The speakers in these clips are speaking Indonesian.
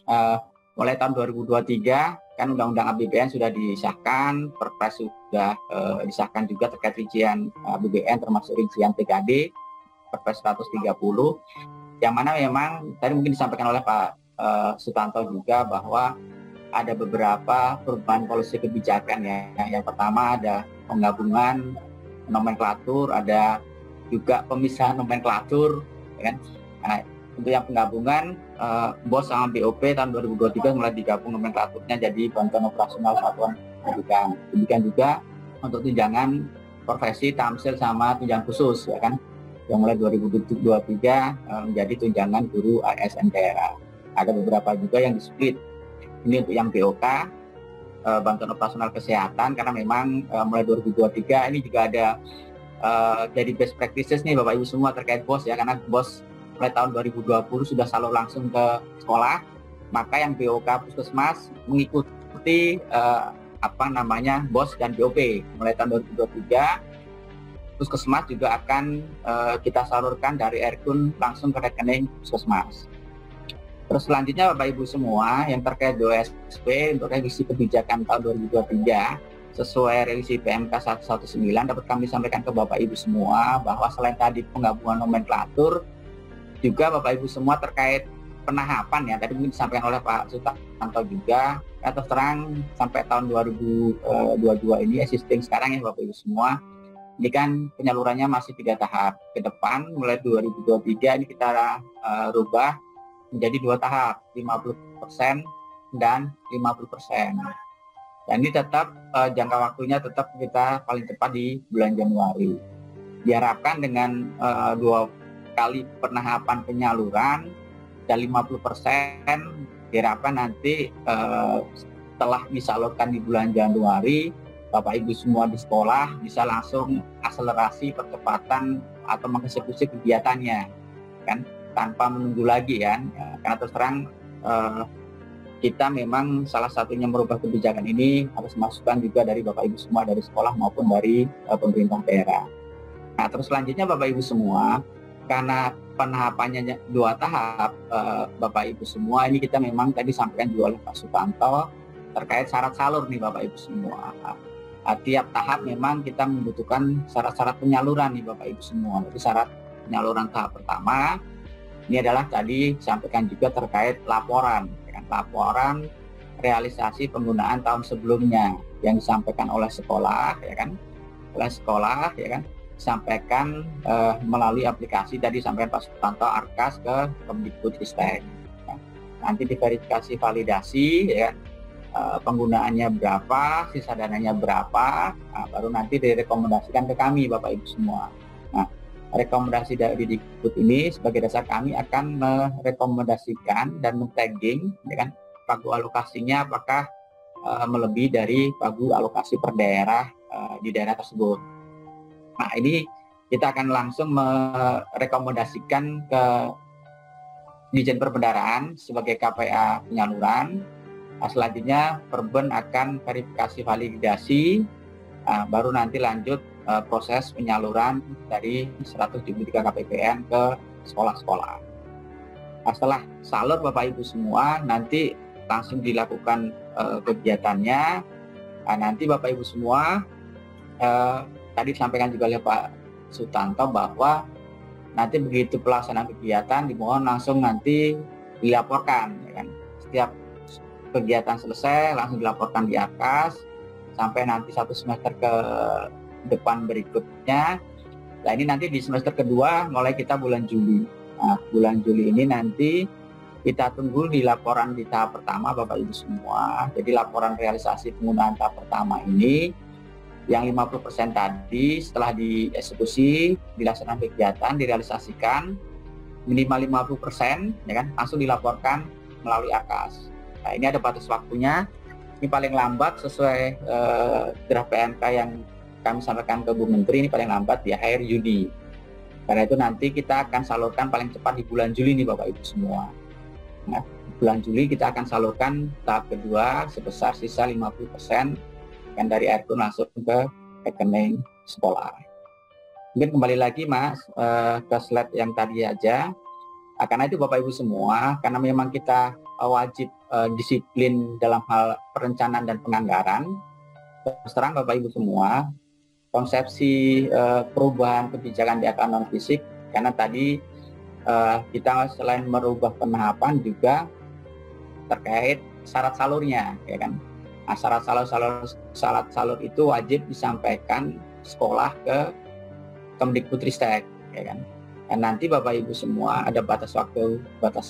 uh, mulai tahun 2023 kan Undang-Undang APBN sudah disahkan, Perpres sudah disahkan juga terkait rincian APBN termasuk rincian TKD, Perpres 130, yang mana memang tadi mungkin disampaikan oleh Pak Sutanto juga bahwa ada beberapa perubahan polisi kebijakan ya. Yang pertama ada penggabungan nomenklatur, ada juga pemisahan nomenklatur, ya kan? Nah, untuk yang penggabungan BOS sama BOP tahun 2023 mulai digabung nomenklaturnya jadi Bantuan Operasional Satuan Pendidikan. Demikian juga untuk tunjangan profesi, tamsil sama tunjangan khusus, ya kan, yang mulai 2023 menjadi tunjangan guru ASN daerah. Ada beberapa juga yang di-split. Ini untuk yang BOK, Bantuan Operasional Kesehatan, karena memang mulai 2023 ini juga ada jadi best practices nih Bapak Ibu semua terkait BOS ya, karena BOS mulai tahun 2020 sudah salur langsung ke sekolah, maka yang BOK Puskesmas mengikuti BOS dan BOP. Mulai tahun 2023 Puskesmas juga akan kita salurkan dari Erkun langsung ke rekening Puskesmas. Terus selanjutnya Bapak Ibu semua yang terkait DOSP untuk revisi kebijakan tahun 2023 sesuai revisi PMK 119 dapat kami sampaikan ke Bapak Ibu semua bahwa selain tadi penggabungan nomenklatur, juga Bapak Ibu semua terkait penahapan ya, tadi mungkin disampaikan oleh Pak Sutanto juga, terus terang sampai tahun 2022 ini existing sekarang ya Bapak Ibu semua, ini kan penyalurannya masih 3 tahap. Ke depan mulai 2023 ini kita rubah menjadi 2 tahap, 50% dan 50%. Dan ini tetap jangka waktunya tetap kita paling tepat di bulan Januari. Diharapkan dengan 2 kali penahapan penyaluran dan 50% diharapkan nanti setelah disalurkan di bulan Januari, Bapak Ibu semua di sekolah bisa langsung akselerasi percepatan atau mengeksekusi kegiatannya, kan, tanpa menunggu lagi kan, karena terus terang kita memang salah satunya merubah kebijakan ini harus masukan juga dari Bapak Ibu semua dari sekolah maupun dari pemerintah daerah. Nah terus selanjutnya Bapak Ibu semua, karena penahapannya 2 tahap, Bapak Ibu semua ini kita memang tadi sampaikan juga oleh Pak Sutanto terkait syarat salur nih Bapak Ibu semua. Tiap tahap memang kita membutuhkan syarat-syarat penyaluran nih Bapak Ibu semua. Jadi syarat penyaluran tahap pertama ini adalah tadi disampaikan juga terkait laporan, ya kan? Laporan realisasi penggunaan tahun sebelumnya yang disampaikan oleh sekolah, ya kan, disampaikan melalui aplikasi tadi sampaikan Pak Sutanto Arkas ke Kemdikbudristek. Ya. Nanti diverifikasi validasi, ya, penggunaannya berapa, sisa dananya berapa, nah, baru nanti direkomendasikan ke kami Bapak Ibu semua. Nah, rekomendasi dari Dikbud ini sebagai dasar kami akan merekomendasikan dan men-tagging, ya kan, pagu alokasinya apakah melebihi dari pagu alokasi per daerah di daerah tersebut. Nah ini kita akan langsung merekomendasikan ke Dijen Perbendaharaan sebagai KPA penyaluran. Selanjutnya Perben akan verifikasi validasi, baru nanti lanjut proses penyaluran dari 173 KPPN ke sekolah-sekolah. Setelah salur Bapak Ibu semua, nanti langsung dilakukan kegiatannya. Nanti Bapak Ibu semua, tadi disampaikan juga oleh Pak Sutanto bahwa nanti begitu pelaksanaan kegiatan dimohon langsung nanti dilaporkan, ya kan. Setiap kegiatan selesai langsung dilaporkan di Arkas sampai nanti 1 semester ke depan berikutnya. Nah ini nanti di semester kedua mulai kita bulan Juli. Nah bulan Juli ini nanti kita tunggu di laporan di tahap pertama Bapak Ibu semua. Jadi laporan realisasi penggunaan tahap pertama ini yang 50% tadi setelah dieksekusi, dilaksanakan kegiatan, direalisasikan minimal 50%, ya kan, langsung dilaporkan melalui Arkas. Nah ini ada batas waktunya. Ini paling lambat sesuai draft PMK yang kami sampaikan ke Bu Menteri, ini paling lambat di akhir Juni. Karena itu nanti kita akan salurkan paling cepat di bulan Juli nih Bapak Ibu semua. Nah, bulan Juli kita akan salurkan tahap kedua sebesar sisa 50% yang dari Erkun langsung ke rekening sekolah. Mungkin kembali lagi Mas ke slide yang tadi aja. Karena itu Bapak Ibu semua, karena memang kita wajib disiplin dalam hal perencanaan dan penganggaran. Terus terang Bapak Ibu semua, konsepsi perubahan kebijakan di akar non fisik, karena tadi kita selain merubah penahapan juga terkait syarat salurnya, ya kan. Nah, syarat salur itu wajib disampaikan sekolah ke Kemdikbudristek, ya kan. Dan nanti Bapak Ibu semua ada batas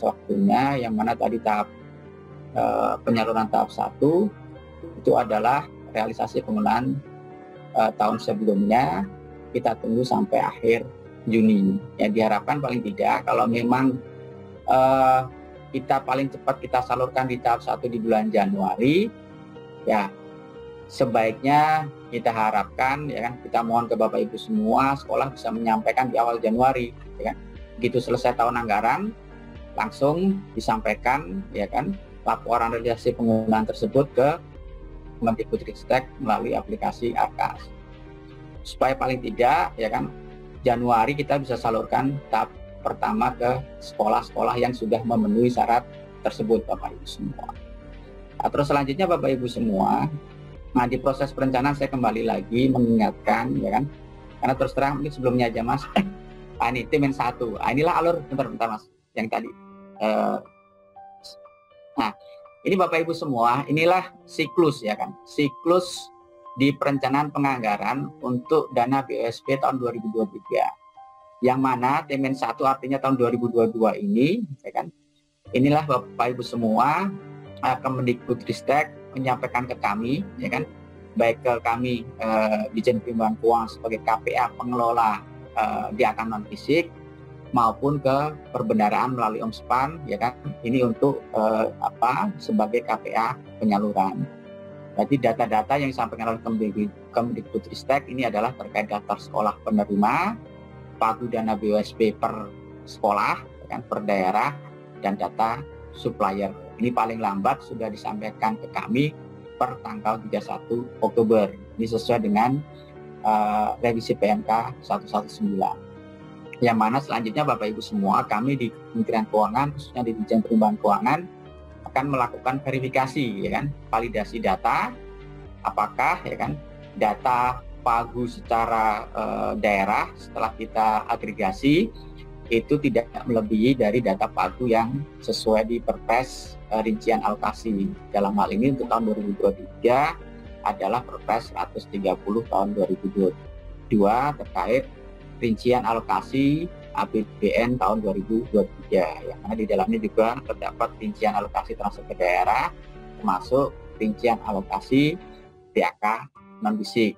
waktunya, yang mana tadi tahap penyaluran tahap 1 itu adalah realisasi penggunaan tahun sebelumnya. Kita tunggu sampai akhir Juni. Ya, diharapkan paling tidak kalau memang kita paling cepat kita salurkan di tahap 1 di bulan Januari, ya sebaiknya kita harapkan, ya kan, kita mohon ke Bapak Ibu semua sekolah bisa menyampaikan di awal Januari, ya kan. Begitu selesai tahun anggaran langsung disampaikan, ya kan, laporan realisasi penggunaan tersebut ke Kemdikbudristek melalui aplikasi Arkas. Supaya paling tidak, ya kan, Januari kita bisa salurkan tahap pertama ke sekolah-sekolah yang sudah memenuhi syarat tersebut, Bapak Ibu semua. Nah, terus selanjutnya Bapak Ibu semua, nah di proses perencanaan saya kembali lagi mengingatkan, ya kan, karena terus terang mungkin sebelumnya aja Mas, ini T-1, inilah alur, bentar Mas, yang tadi. Nah, ini Bapak Ibu semua, inilah siklus, ya kan, siklus di perencanaan penganggaran untuk dana BOSP tahun 2023. Yang mana T-1 artinya tahun 2022 ini, ya kan, inilah Bapak Ibu semua, Kemdikbudristek menyampaikan ke kami, ya kan, baik ke kami Ditjen Perimbangan Keuangan sebagai KPA pengelola di akar non fisik, maupun ke perbendaraan melalui OMSPAN, ya kan, ini untuk sebagai KPA penyaluran. Jadi data-data yang disampaikan oleh Kemdikbudristek ini adalah terkait daftar sekolah penerima, pagu dana BOSP per sekolah, ya kan, per daerah, dan data supplier. Ini paling lambat sudah disampaikan ke kami per tanggal 31 Oktober. Ini sesuai dengan revisi PMK 119. Yang mana selanjutnya Bapak Ibu semua, kami di Kementerian Keuangan, khususnya di Ditjen Perimbangan Keuangan, akan melakukan verifikasi, ya kan, validasi data, apakah, ya kan, data pagu secara daerah setelah kita agregasi itu tidak melebihi dari data pagu yang sesuai di Perpres rincian alokasi. Dalam hal ini untuk tahun 2023 adalah Perpres 130 tahun 2022 terkait rincian alokasi APBN tahun 2023, yang mana di dalamnya juga terdapat rincian alokasi transfer ke daerah, termasuk rincian alokasi DAK non fisik.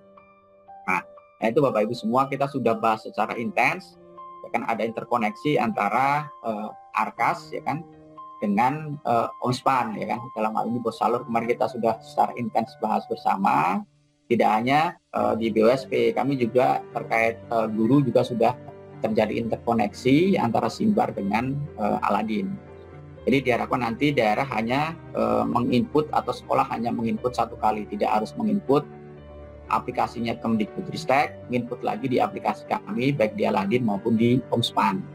Nah, itu Bapak Ibu semua kita sudah bahas secara intens, ya kan, ada interkoneksi antara Arkas, ya kan, dengan OMSPAN, ya kan. Dalam hal ini Bosalur kemarin kita sudah secara intens bahas bersama. Tidak hanya di BOSP, kami juga terkait guru juga sudah terjadi interkoneksi antara Simbar dengan Aladin. Jadi diharapkan nanti daerah hanya menginput atau sekolah hanya menginput satu kali, tidak harus menginput aplikasinya Kemdikbudristek, menginput lagi di aplikasi kami baik di Aladin maupun di OMSPAN.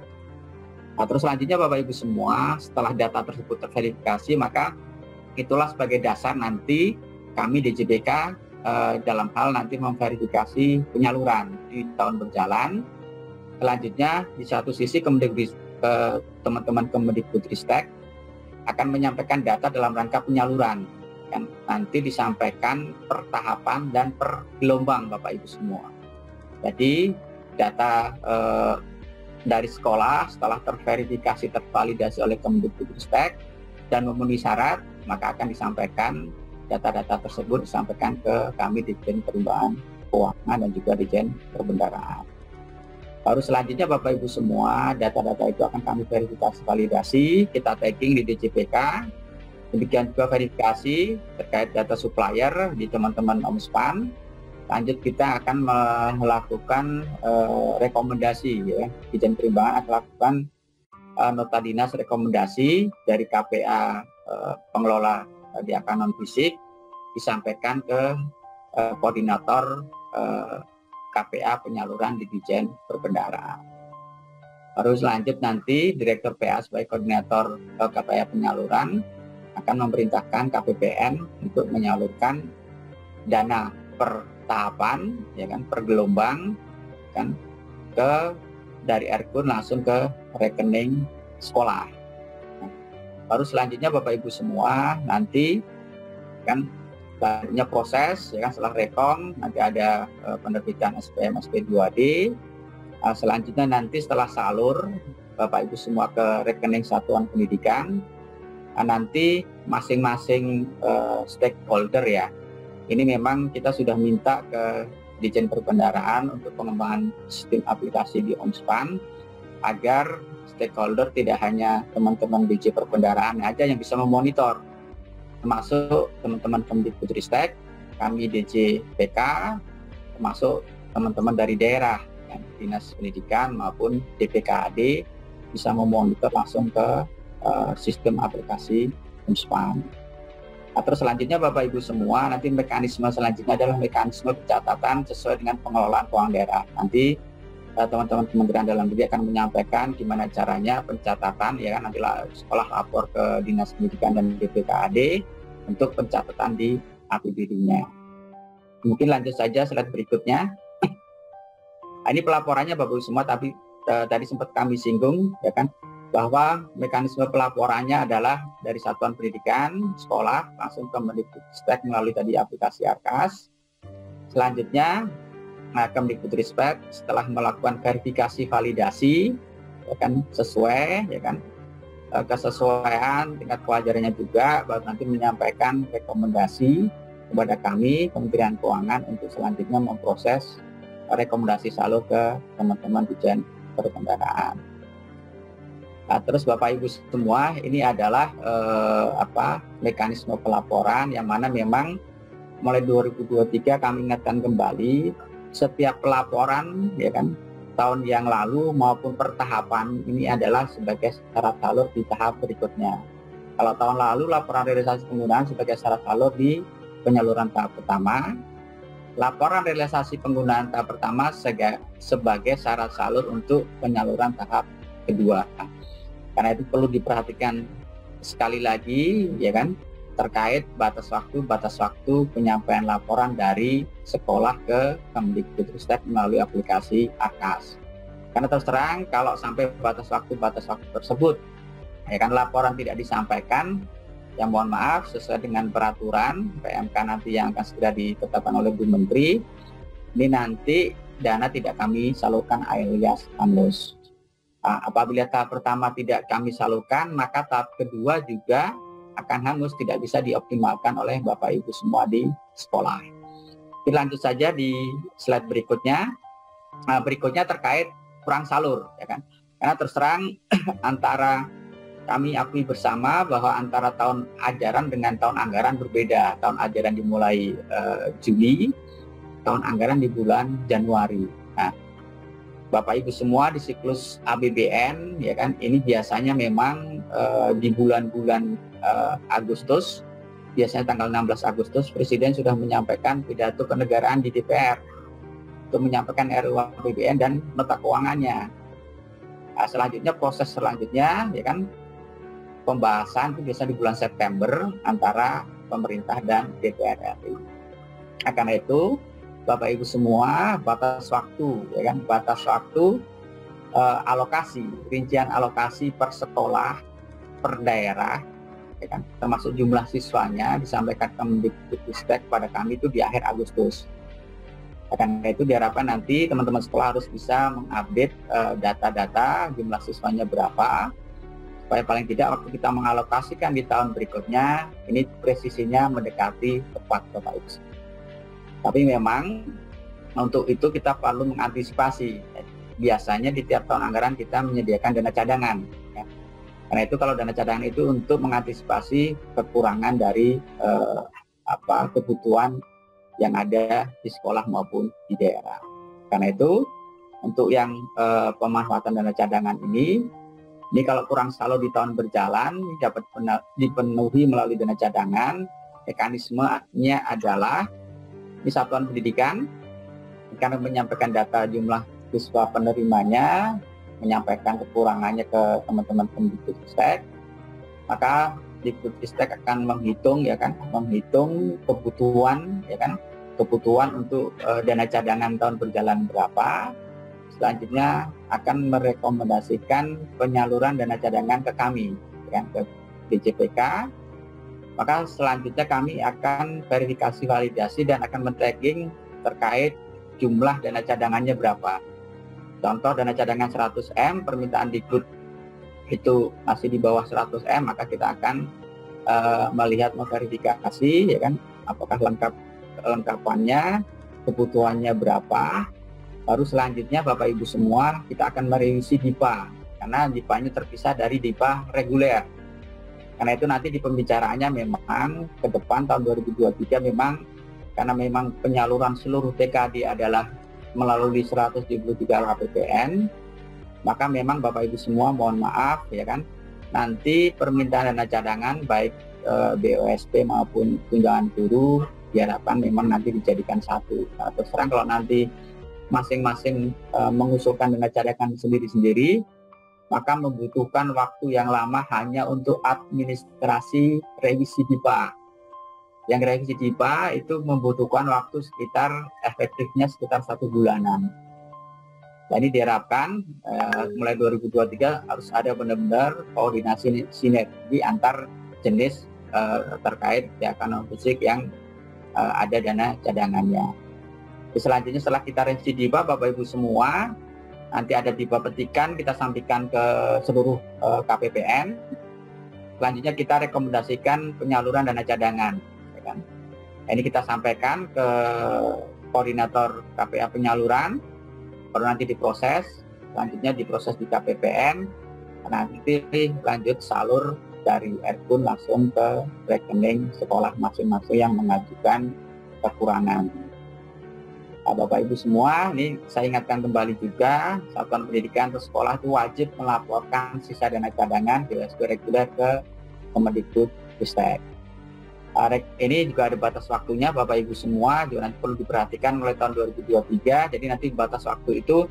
Nah, terus selanjutnya Bapak Ibu semua, setelah data tersebut terverifikasi, maka itulah sebagai dasar nanti kami DJBK dalam hal nanti memverifikasi penyaluran di tahun berjalan. Selanjutnya di satu sisi teman-teman Kemdikbudristek akan menyampaikan data dalam rangka penyaluran, kan nanti disampaikan per tahapan dan per gelombang Bapak Ibu semua. Jadi data dari sekolah setelah terverifikasi tervalidasi oleh Kemdikbudristek dan memenuhi syarat, maka akan disampaikan data-data tersebut disampaikan ke kami Ditjen Perimbangan Keuangan dan juga Ditjen Perbendaraan. Baru selanjutnya Bapak Ibu semua, data-data itu akan kami verifikasi validasi, kita tagging di DJPK. Demikian juga verifikasi terkait data supplier di teman-teman OMSPAN. Lanjut kita akan melakukan rekomendasi, ya. Ditjen Perimbangan akan melakukan nota dinas rekomendasi dari KPA pengelola di akar non fisik disampaikan ke koordinator KPA penyaluran di Ditjen Perbendaraan. Baru selanjut nanti Direktur PA sebagai koordinator KPA penyaluran akan memerintahkan KPPN untuk menyalurkan dana per tahapan, ya kan, per gelombang, kan, dari Erkun langsung ke rekening sekolah. Nah, baru selanjutnya Bapak Ibu semua nanti kan selanjutnya proses, ya kan, setelah rekom nanti ada penerbitan SPM SP2D. Selanjutnya nanti setelah salur Bapak Ibu semua ke rekening satuan pendidikan, nanti masing-masing stakeholder ya. Ini memang kita sudah minta ke Ditjen Perbendaharaan untuk pengembangan sistem aplikasi di OnSpan agar stakeholder tidak hanya teman-teman DJ Perbendaharaan aja yang bisa memonitor, termasuk teman-teman Kemdikbudristek, kami DJ PK, termasuk teman-teman dari daerah, ya, Dinas Pendidikan maupun DPKAD bisa memonitor langsung ke sistem aplikasi OnSpan. Terus selanjutnya Bapak Ibu semua, nanti mekanisme selanjutnya adalah mekanisme pencatatan sesuai dengan pengelolaan keuangan daerah. Nanti teman-teman Kementerian Dalam Negeri akan menyampaikan gimana caranya pencatatan, ya kan, nanti sekolah lapor ke Dinas Pendidikan dan DPKAD untuk pencatatan di APBD-nya. Mungkin lanjut saja slide berikutnya. Ini pelaporannya Bapak Ibu semua, tapi tadi sempat kami singgung, ya kan, bahwa mekanisme pelaporannya adalah dari satuan pendidikan sekolah langsung ke Kemdikbudristek melalui tadi aplikasi Arkas. Selanjutnya Kemdikbudristek setelah melakukan verifikasi validasi, ya kan, sesuai, ya kan, kesesuaian tingkat kewajarannya juga, baru nanti menyampaikan rekomendasi kepada kami Kementerian Keuangan untuk selanjutnya memproses rekomendasi salur ke teman-teman Ditjen Perbendaharaan. Terus Bapak Ibu semua, ini adalah mekanisme pelaporan yang mana memang mulai 2023 kami ingatkan kembali setiap pelaporan, ya kan, tahun yang lalu maupun pertahapan ini adalah sebagai syarat salur di tahap berikutnya. Kalau tahun lalu laporan realisasi penggunaan sebagai syarat salur di penyaluran tahap pertama, laporan realisasi penggunaan tahap pertama sebagai syarat salur untuk penyaluran tahap kedua. Karena itu perlu diperhatikan sekali lagi, ya kan, terkait batas waktu penyampaian laporan dari sekolah ke Kemdikbudristek melalui aplikasi Arkas. Karena terus terang kalau sampai batas waktu tersebut, ya kan, laporan tidak disampaikan, ya mohon maaf, sesuai dengan peraturan PMK nanti yang akan segera ditetapkan oleh Bu Menteri, ini nanti dana tidak kami salurkan alias hangus. Apabila tahap pertama tidak kami salurkan, maka tahap kedua juga akan hangus, tidak bisa dioptimalkan oleh Bapak Ibu semua di sekolah. Kita lanjut saja di slide berikutnya. Berikutnya terkait kurang salur, ya kan? Karena terus terang antara kami akui bersama bahwa antara tahun ajaran dengan tahun anggaran berbeda. Tahun ajaran dimulai Juli, tahun anggaran di bulan Januari. Nah, Bapak Ibu semua di siklus APBN, ya kan, ini biasanya memang di bulan-bulan Agustus, biasanya tanggal 16 Agustus, Presiden sudah menyampaikan pidato kenegaraan di DPR untuk menyampaikan RUU APBN dan nota keuangannya. Nah, selanjutnya proses selanjutnya, ya kan, pembahasan itu biasanya di bulan September antara pemerintah dan DPR RI. Nah, karena itu Bapak Ibu semua, batas waktu, ya kan, batas waktu alokasi, rincian alokasi per sekolah, per daerah, ya kan, termasuk jumlah siswanya disampaikan Kemdikbudristek pada kami itu di akhir Agustus. Karena itu diharapkan nanti teman-teman sekolah harus bisa mengupdate data-data jumlah siswanya berapa, supaya paling tidak waktu kita mengalokasikan di tahun berikutnya ini presisinya mendekati tepat Bapak Ibu. Tapi memang untuk itu kita perlu mengantisipasi. Biasanya di tiap tahun anggaran kita menyediakan dana cadangan, ya. Karena itu kalau dana cadangan itu untuk mengantisipasi kekurangan dari kebutuhan yang ada di sekolah maupun di daerah. Karena itu untuk yang pemanfaatan dana cadangan ini kalau kurang saldo di tahun berjalan dapat dipenuhi melalui dana cadangan. Mekanismenya adalah di satuan pendidikan karena menyampaikan data jumlah siswa penerimanya, menyampaikan kekurangannya ke teman-teman Kemdikbudristek, maka Dikbudristek akan menghitung ya kan, menghitung kebutuhan ya kan, kebutuhan untuk dana cadangan tahun berjalan berapa. Selanjutnya akan merekomendasikan penyaluran dana cadangan ke kami ya, ke DJPK. Maka selanjutnya kami akan verifikasi validasi dan akan men-tracking terkait jumlah dana cadangannya berapa. Contoh dana cadangan 100M, permintaan Dikbud itu masih di bawah 100M, maka kita akan melihat, memverifikasi ya kan, apakah kelengkapannya, kebutuhannya berapa. Baru selanjutnya Bapak Ibu semua kita akan merevisi DIPA, karena DIPA-nya terpisah dari DIPA reguler. Karena itu nanti di pembicaraannya memang ke depan tahun 2023 memang karena memang penyaluran seluruh TKD adalah melalui 173 KPPN, maka memang Bapak Ibu semua mohon maaf ya kan, nanti permintaan dana cadangan baik BOSP maupun tunjangan guru diharapkan memang nanti dijadikan satu. Nah, terus terang kalau nanti masing-masing mengusulkan dana cadangan sendiri-sendiri, maka membutuhkan waktu yang lama hanya untuk administrasi revisi DIPA. Yang revisi DIPA itu membutuhkan waktu sekitar efektifnya sekitar 1 bulanan. Nah, ini diharapkan mulai 2023 harus ada benar-benar koordinasi sinergi antar jenis terkait pihak non fisik yang ada dana cadangannya. Selanjutnya setelah kita revisi DIPA, Bapak Ibu semua, nanti ada DIPA petikan kita sampaikan ke seluruh KPPN. Selanjutnya kita rekomendasikan penyaluran dana cadangan. Ya kan? Ini kita sampaikan ke koordinator KPA penyaluran, baru nanti diproses. Selanjutnya diproses di KPPN, nanti lanjut salur dari Erkun langsung ke rekening sekolah masing-masing yang mengajukan kekurangan. Bapak Ibu semua, ini saya ingatkan kembali juga, satuan pendidikan atau sekolah itu wajib melaporkan sisa dana cadangan BOSP reguler ke Kemendikbudristek. Ini juga ada batas waktunya Bapak Ibu semua, juga nanti perlu diperhatikan mulai tahun 2023. Jadi nanti batas waktu itu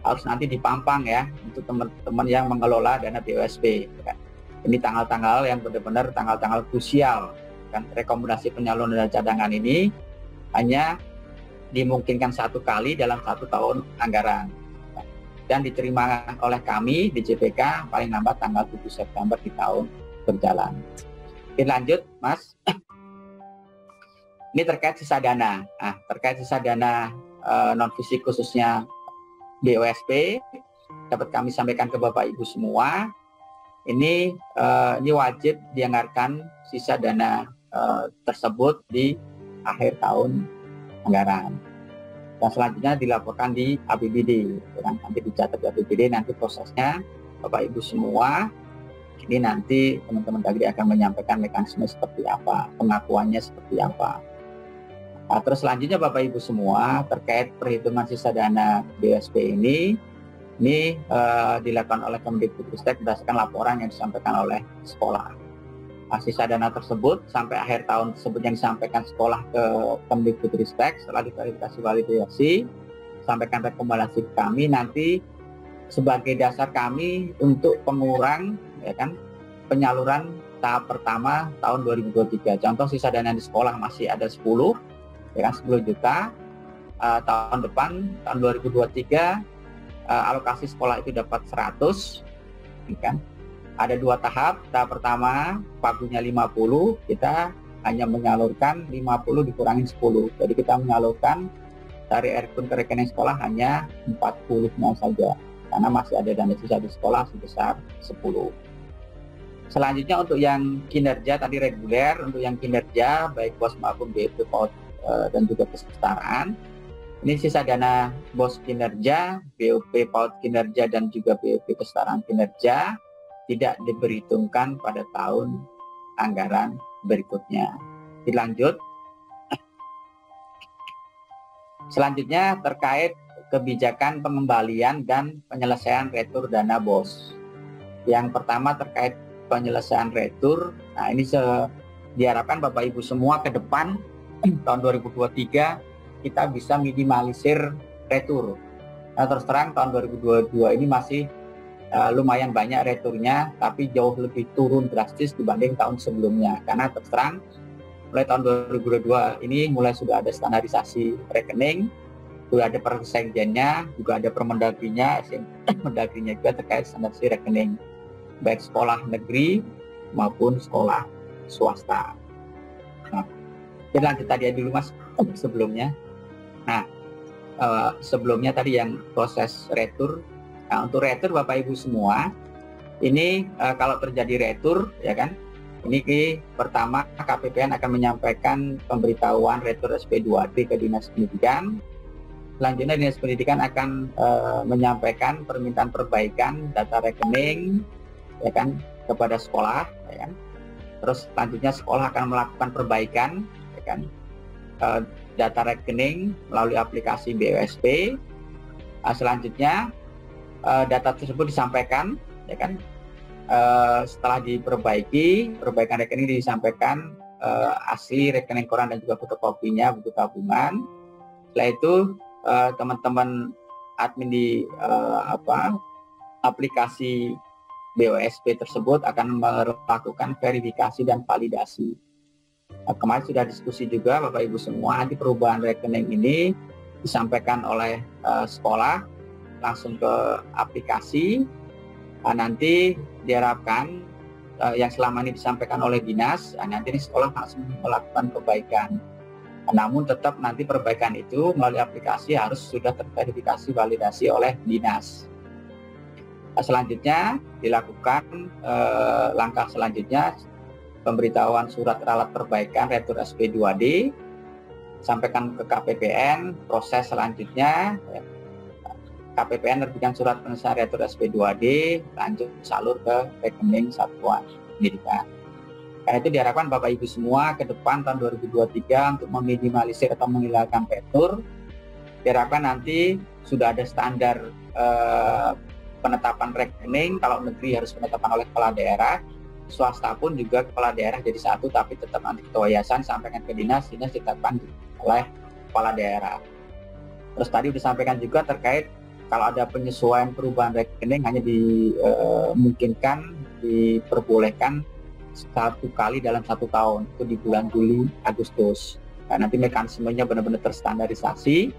harus nanti dipampang ya untuk teman-teman yang mengelola dana BOSP. Ya. Ini tanggal-tanggal yang benar-benar tanggal-tanggal krusial. Kan rekomendasi penyaluran dana cadangan ini hanya dimungkinkan 1 kali dalam 1 tahun anggaran dan diterima oleh kami di JPK paling lambat tanggal 7 September di tahun berjalan. Oke, lanjut Mas. Ini terkait sisa dana. Terkait sisa dana non fisik khususnya BOSP dapat kami sampaikan ke Bapak Ibu semua. Ini wajib dianggarkan sisa dana tersebut di akhir tahun anggaran. Dan selanjutnya dilaporkan di APBD, nanti dicatat di APBD, nanti prosesnya Bapak Ibu semua, ini nanti teman-teman Dagri akan menyampaikan mekanisme seperti apa, pengakuannya seperti apa. Nah, terus selanjutnya Bapak Ibu semua terkait perhitungan sisa dana BOSP ini dilakukan oleh Kemendikbudristek berdasarkan laporan yang disampaikan oleh sekolah. Sisa dana tersebut sampai akhir tahun tersebut yang disampaikan sekolah ke Kemendikbudristek setelah diverifikasi validasi, sampaikan rekomendasi kami nanti sebagai dasar kami untuk pengurang ya kan penyaluran tahap pertama tahun 2023. Contoh sisa dana di sekolah masih ada 10 ya kan, 10 juta. Tahun depan tahun 2023 alokasi sekolah itu dapat 100 ya kan. Ada 2 tahap. Tahap pertama pagunya 50, kita hanya menyalurkan 50 dikurangin 10. Jadi kita menyalurkan dari Erkun ke rekening sekolah hanya 40-nya saja. Karena masih ada dana sisa di sekolah sebesar 10. Selanjutnya untuk yang kinerja tadi reguler, untuk yang kinerja baik BOS maupun BOP PAUD dan juga kesetaraan. Ini sisa dana BOS kinerja, BOP PAUD kinerja dan juga BOP kesetaraan kinerja tidak diperhitungkan pada tahun anggaran berikutnya. Dilanjut. Selanjutnya terkait kebijakan pengembalian dan penyelesaian retur dana BOS. Yang pertama terkait penyelesaian retur. Nah, ini diharapkan Bapak Ibu semua ke depan tahun 2023 kita bisa minimalisir retur. Nah, terus terang tahun 2022 ini masih lumayan banyak returnya, tapi jauh lebih turun drastis dibanding tahun sebelumnya. Karena terus terang, mulai tahun 2022 ini mulai sudah ada standarisasi rekening, sudah ada persekjennya, juga ada permendagrinya, mendagrinya juga terkait standarisasi rekening, baik sekolah negeri maupun sekolah swasta. Nah, kita lanjut tadi dulu Mas sebelumnya. Nah, sebelumnya tadi yang proses retur. Nah, untuk retur Bapak Ibu semua, ini kalau terjadi retur, ya kan, ini pertama KPPN akan menyampaikan pemberitahuan retur SP2D ke Dinas Pendidikan. Selanjutnya Dinas Pendidikan akan menyampaikan permintaan perbaikan data rekening, ya kan, kepada sekolah, ya kan. Terus selanjutnya sekolah akan melakukan perbaikan, ya kan, data rekening melalui aplikasi BOSP. Selanjutnya data tersebut disampaikan, ya kan, setelah diperbaiki, perbaikan rekening disampaikan asli rekening koran dan juga fotokopinya, buku tabungan. Setelah itu teman-teman admin di aplikasi BOSP tersebut akan melakukan verifikasi dan validasi. Kemarin sudah diskusi juga Bapak Ibu semua, nanti perubahan rekening ini disampaikan oleh sekolah langsung ke aplikasi. Nanti diharapkan yang selama ini disampaikan oleh dinas, nanti ini sekolah langsung melakukan perbaikan. Namun tetap nanti perbaikan itu melalui aplikasi harus sudah terverifikasi validasi oleh dinas. Selanjutnya dilakukan langkah selanjutnya, pemberitahuan surat ralat perbaikan retur SP2D, sampaikan ke KPPN. Proses selanjutnya KPPN terbitkan surat penelusuran retur SP2D, lanjut salur ke rekening satuan pendidikan. Karena itu diharapkan Bapak Ibu semua ke depan tahun 2023 untuk meminimalisir atau menghilangkan retur, diharapkan nanti sudah ada standar penetapan rekening. Kalau negeri harus penetapan oleh kepala daerah, swasta pun juga kepala daerah jadi satu, tapi tetap nanti ketua yayasan sampaikan ke dinas ditetapkan oleh kepala daerah. Terus tadi disampaikan juga terkait kalau ada penyesuaian perubahan rekening hanya dimungkinkan, diperbolehkan satu kali dalam 1 tahun, itu di bulan Juli Agustus. Nah, nanti mekanismenya benar-benar terstandarisasi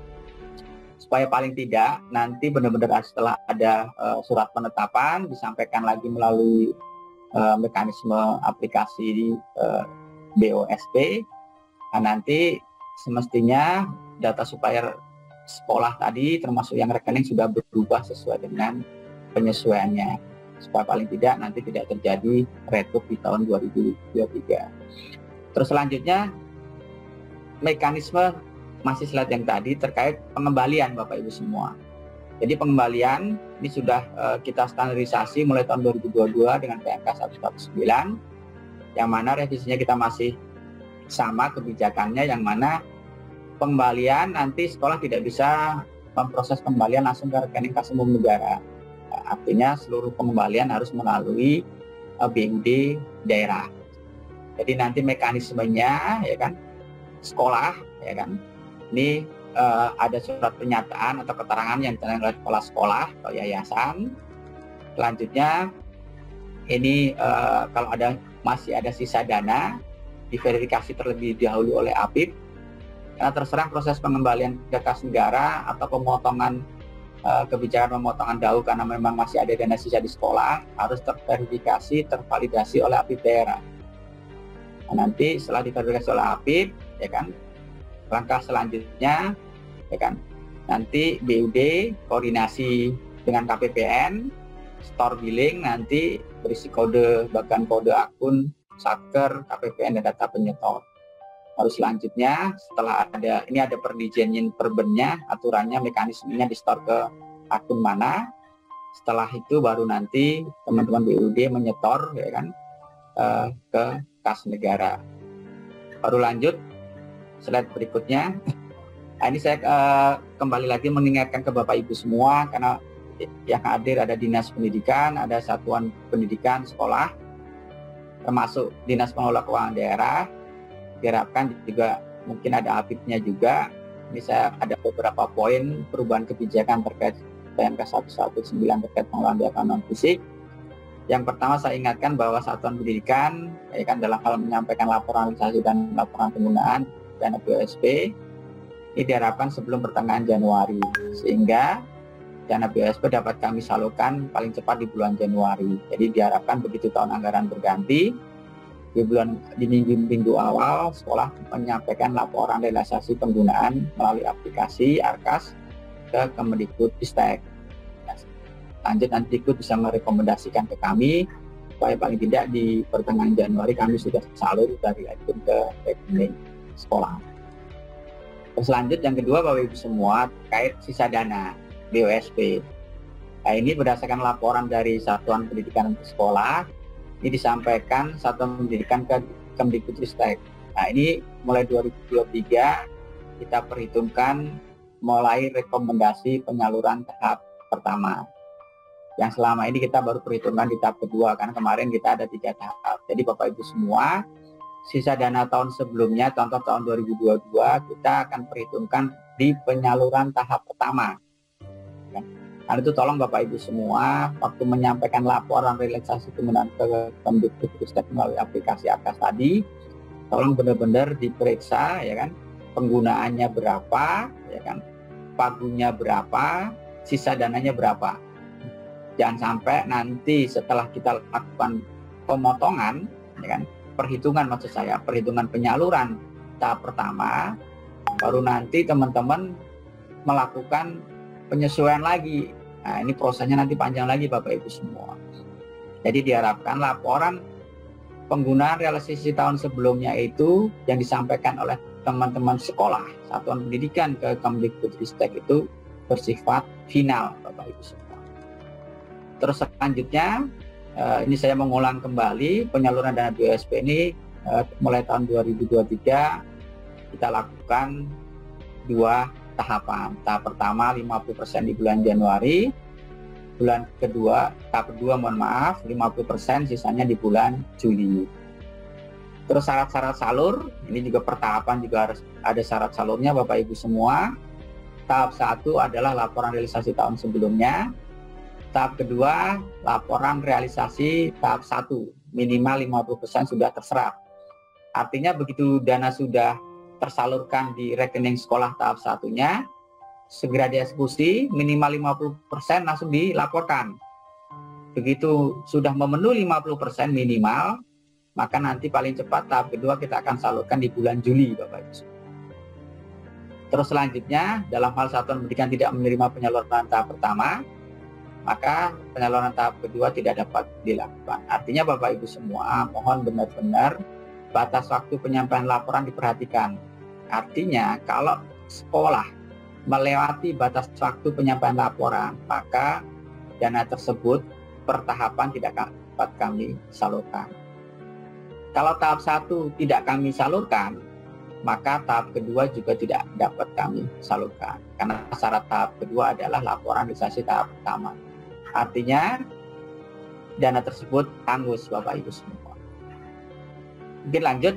supaya paling tidak nanti benar-benar setelah ada surat penetapan disampaikan lagi melalui mekanisme aplikasi BOSP. Nah, nanti semestinya data supplier sekolah tadi termasuk yang rekening sudah berubah sesuai dengan penyesuaiannya, supaya paling tidak nanti tidak terjadi retur di tahun 2023. Terus selanjutnya mekanisme masih slide yang tadi terkait pengembalian Bapak Ibu semua. Jadi pengembalian ini sudah kita standarisasi mulai tahun 2022 dengan PMK 119, yang mana revisinya kita masih sama kebijakannya, yang mana pengembalian nanti sekolah tidak bisa memproses pengembalian langsung ke rekening kas umum negara. Artinya seluruh pengembalian harus melalui BUD daerah. Jadi nanti mekanismenya, ya kan, sekolah, ya kan, ini ada surat pernyataan atau keterangan yang ditanda oleh kepala sekolah atau yayasan. Selanjutnya ini kalau masih ada sisa dana, diverifikasi terlebih dahulu oleh APIP. Karena terserah proses pengembalian ke kas negara atau pemotongan kebijakan pemotongan DAU karena memang masih ada dana sisa di sekolah harus terverifikasi, tervalidasi oleh APIP daerah. Nah, nanti setelah diverifikasi oleh APIP, ya kan, langkah selanjutnya, ya kan, nanti BUD koordinasi dengan KPPN, store billing nanti berisi kode, bahkan kode akun, satker, KPPN dan data penyetor. Lalu selanjutnya setelah ini ada perizinan perbennya, aturannya, mekanismenya di store ke akun mana. Setelah itu baru nanti teman-teman BUD menyetor, ya kan, ke kas negara. Baru lanjut slide berikutnya. Nah, ini saya kembali lagi mengingatkan ke Bapak Ibu semua, karena yang hadir ada Dinas Pendidikan, ada Satuan Pendidikan Sekolah, termasuk Dinas Pengelola Keuangan Daerah. Diharapkan juga mungkin ada APIP-nya juga. Ini saya ada beberapa poin perubahan kebijakan terkait PMK 119 terkait pengelolaan biaya non fisik. Yang pertama saya ingatkan bahwa satuan pendidikan ya kan dalam hal menyampaikan laporan realisasi dan laporan penggunaan dana BOSP ini diharapkan sebelum pertengahan Januari, sehingga dana BOSP dapat kami salurkan paling cepat di bulan Januari. Jadi diharapkan begitu tahun anggaran berganti, di minggu awal sekolah menyampaikan laporan realisasi penggunaan melalui aplikasi ARKAS ke Kemendikbudristek. Lanjut nanti ikut bisa merekomendasikan ke kami supaya paling tidak di pertengahan Januari kami sudah salur dari akun ke rekening sekolah. Terus lanjut yang kedua Bapak Ibu semua terkait sisa dana BOSP. Nah, ini berdasarkan laporan dari Satuan Pendidikan untuk Sekolah, ini disampaikan Satuan Pendidikan ke Kemendikbudristek. Nah, ini mulai 2023 kita perhitungkan mulai rekomendasi penyaluran tahap pertama. Yang selama ini kita baru perhitungan di tahap kedua, karena kemarin kita ada 3 tahap. Jadi Bapak Ibu semua, sisa dana tahun sebelumnya, contoh tahun 2022, kita akan perhitungkan di penyaluran tahap pertama. Karena itu tolong Bapak Ibu semua, waktu menyampaikan laporan realisasi penggunaan ke Kemendikbudristek melalui aplikasi ARKAS tadi, tolong benar-benar diperiksa, ya kan, penggunaannya berapa, ya kan, pagunya berapa, sisa dananya berapa. Jangan sampai nanti setelah kita lakukan pemotongan, ya kan, perhitungan maksud saya, perhitungan penyaluran tahap pertama, baru nanti teman-teman melakukan penyesuaian lagi. Nah, ini prosesnya nanti panjang lagi Bapak Ibu semua. Jadi diharapkan laporan penggunaan realisasi tahun sebelumnya itu yang disampaikan oleh teman-teman sekolah, satuan pendidikan ke Kemendikbudristek itu bersifat final Bapak Ibu semua. Terus selanjutnya, ini saya mengulang kembali penyaluran dana BOSP ini mulai tahun 2023 kita lakukan 2 tahapan. Tahap pertama 50% di bulan Januari, tahap kedua 50% sisanya di bulan Juli. Terus syarat-syarat salur, ini juga pertahapan juga harus ada syarat salurnya Bapak Ibu semua. Tahap 1 adalah laporan realisasi tahun sebelumnya. Tahap kedua, laporan realisasi tahap 1, minimal 50% sudah terserap. Artinya begitu dana sudah tersalurkan di rekening sekolah tahap 1-nya, segera dieksekusi, minimal 50% langsung dilaporkan. Begitu sudah memenuhi 50% minimal, maka nanti paling cepat tahap kedua kita akan salurkan di bulan Juli, Bapak Ibu. Terus selanjutnya, dalam hal satuan pendidikan tidak menerima penyaluran tahap pertama, maka penyaluran tahap kedua tidak dapat dilakukan. Artinya Bapak Ibu semua, mohon benar-benar batas waktu penyampaian laporan diperhatikan. Artinya kalau sekolah melewati batas waktu penyampaian laporan, maka dana tersebut per tahapan tidak dapat kami salurkan. Kalau tahap 1 tidak kami salurkan, maka tahap kedua juga tidak dapat kami salurkan. Karena syarat tahap kedua adalah laporan realisasi tahap pertama. Artinya dana tersebut hangus Bapak Ibu semua. Mungkin lanjut.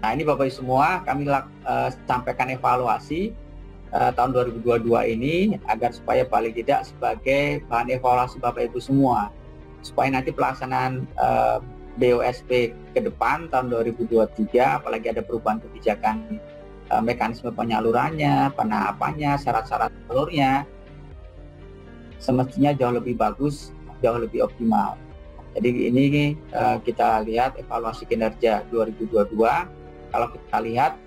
Nah ini Bapak Ibu semua, kami sampaikan evaluasi tahun 2022 ini agar supaya paling tidak sebagai bahan evaluasi Bapak Ibu semua, supaya nanti pelaksanaan BOSP ke depan tahun 2023, apalagi ada perubahan kebijakan mekanisme penyalurannya, penahapannya, syarat-syarat salurnya, semestinya jauh lebih bagus, jauh lebih optimal. Jadi ini kita lihat evaluasi kinerja 2022. Kalau kita lihat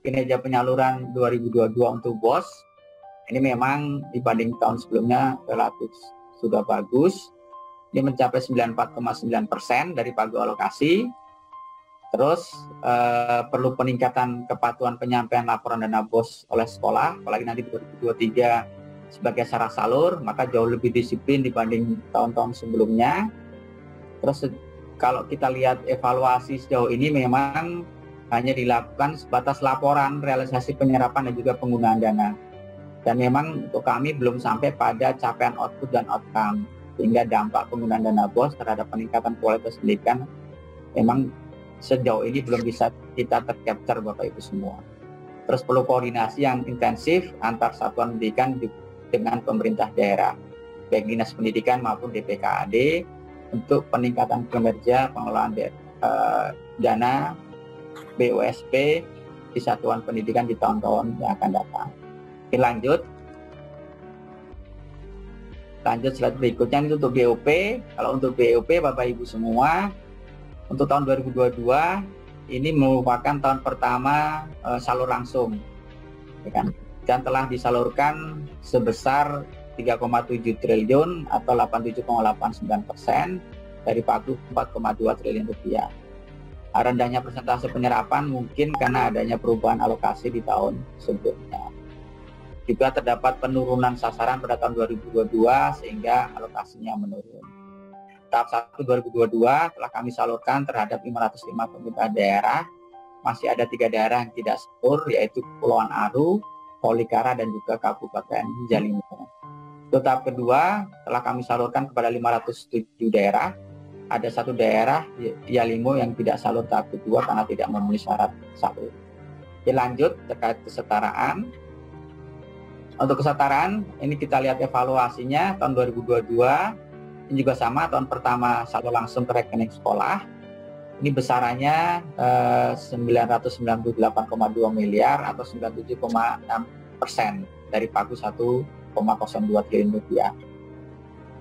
kinerja penyaluran 2022 untuk BOS, ini memang dibanding tahun sebelumnya relatif sudah bagus. Ini mencapai 94,9% dari pagu alokasi. Terus perlu peningkatan kepatuhan penyampaian laporan dana BOS oleh sekolah, apalagi nanti 2023 sebagai syarat salur, maka jauh lebih disiplin dibanding tahun-tahun sebelumnya. Terus kalau kita lihat evaluasi sejauh ini memang hanya dilakukan sebatas laporan realisasi penyerapan dan juga penggunaan dana. Dan memang untuk kami belum sampai pada capaian output dan outcome, sehingga dampak penggunaan dana BOS terhadap peningkatan kualitas pendidikan memang sejauh ini belum bisa kita tercapture Bapak Ibu semua. Terus perlu koordinasi yang intensif antar satuan pendidikan dengan pemerintah daerah, baik Dinas Pendidikan maupun DPKAD, untuk peningkatan kinerja pengelolaan dana BUSP di satuan pendidikan di tahun-tahun yang akan datang. Oke, lanjut slide berikutnya. Ini untuk BOP. Kalau untuk BOP Bapak Ibu semua, untuk tahun 2022 ini merupakan tahun pertama salur langsung, ya kan? Dan telah disalurkan sebesar 3,7 triliun atau 87,89% dari pagu 4,2 triliun rupiah. Rendahnya persentase penyerapan mungkin karena adanya perubahan alokasi di tahun sebelumnya. Juga terdapat penurunan sasaran pada tahun 2022 sehingga alokasinya menurun. Tahap 1 2022 telah kami salurkan terhadap 505 pemerintah daerah. Masih ada 3 daerah yang tidak salur, yaitu Kepulauan Aru, Tolikara, dan juga Kabupaten Jalimo. Untuk tahap kedua telah kami salurkan kepada 507 daerah. Ada 1 daerah, Yalimo, yang tidak salur tahap kedua karena tidak memenuhi syarat salur. Oke, lanjut terkait kesetaraan. Untuk kesetaraan, ini kita lihat evaluasinya tahun 2022. Ini juga sama, tahun pertama saldo langsung ke rekening sekolah. Ini besarannya 998,2 miliar atau 97,6% dari pagu 1,02 triliun rupiah.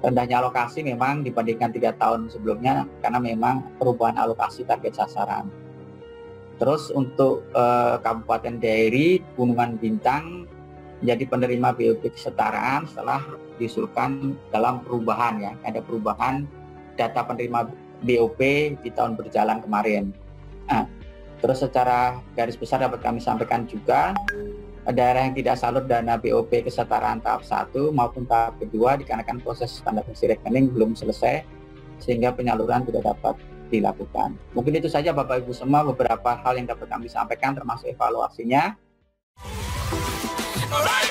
Rendahnya alokasi memang dibandingkan 3 tahun sebelumnya karena memang perubahan alokasi target sasaran. Terus untuk Kabupaten Dairi, Gunungan Bintang menjadi penerima BOP kesetaraan setelah diusulkan dalam perubahan, ya, ada perubahan data penerima BOP di tahun berjalan kemarin. Terus secara garis besar dapat kami sampaikan juga, daerah yang tidak salur dana BOP kesetaraan tahap 1 maupun tahap kedua dikarenakan proses standarisasi rekening belum selesai sehingga penyaluran tidak dapat dilakukan. Mungkin itu saja Bapak Ibu semua beberapa hal yang dapat kami sampaikan termasuk evaluasinya. Alright,